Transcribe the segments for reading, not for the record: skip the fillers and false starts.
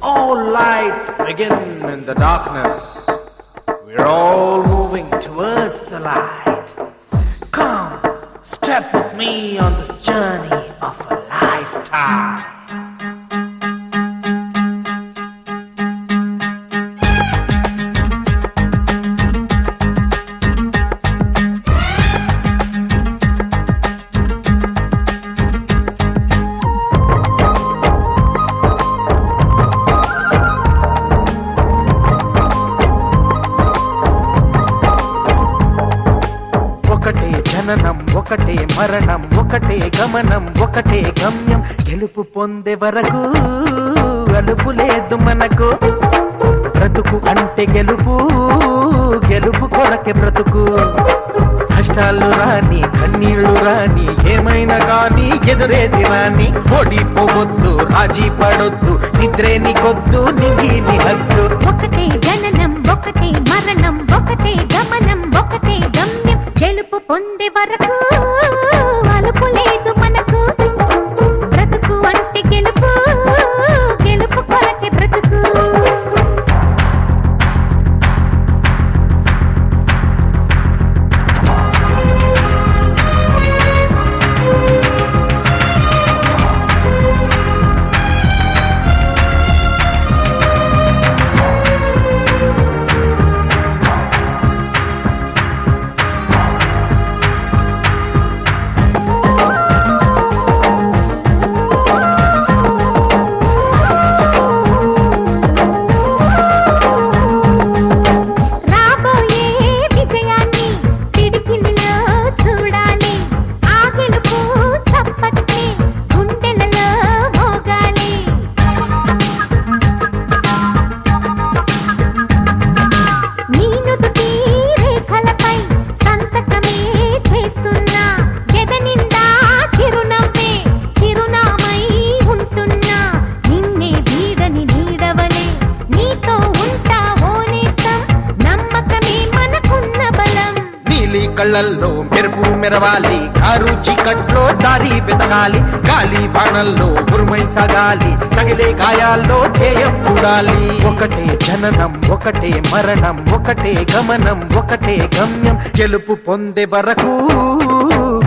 All lights begin in the darkness. We're all moving towards the light. Come, step with me on this journey of a lifetime. ఒకటే జననం ఒకటే మరణం ఒకటే గమనం ఒకటే గమ్యం గెలుపు పొందే వరకు అలుపు లేదు మనకు బ్రతుకు అంటే గెలుపు గెలుపు కొరకే బ్రతుకు కష్టాలు రాని కన్నీళ్లు రాని ఏమైనా కానీ ఎదురేది రాని ఓడిపోవద్దు రాజీ పడొద్దు నిద్రే నీకొద్దు నింగి నీ హద్దు ఒకటే జననం ఒకటే మరణం ఒకటే గమనం ఒకటే గమ్యం గెలుపు పొందే వరకు అలుపు లేదు మనకు బ్రతుకు అంటే గెలుపు గెలుపు కొరకే బ్రతుకు కళ్ళల్లో మెరుపు మెరవాలి కారు చీకట్లో దారి వెతకాలి గాలి బాణల్లో ఉరుమై సాగాలి తగిలే గాయాల్లో ధ్యేయం చూడాలి ఒకటే జననం ఒకటే మరణం ఒకటే గమనం ఒకటే గమ్యం గెలుపు పొందే వరకు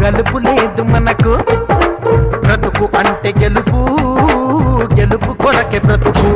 గలుపు లేదు మనకు బ్రతుకు అంటే గెలుపు గెలుపు కొరకే బ్రతుకు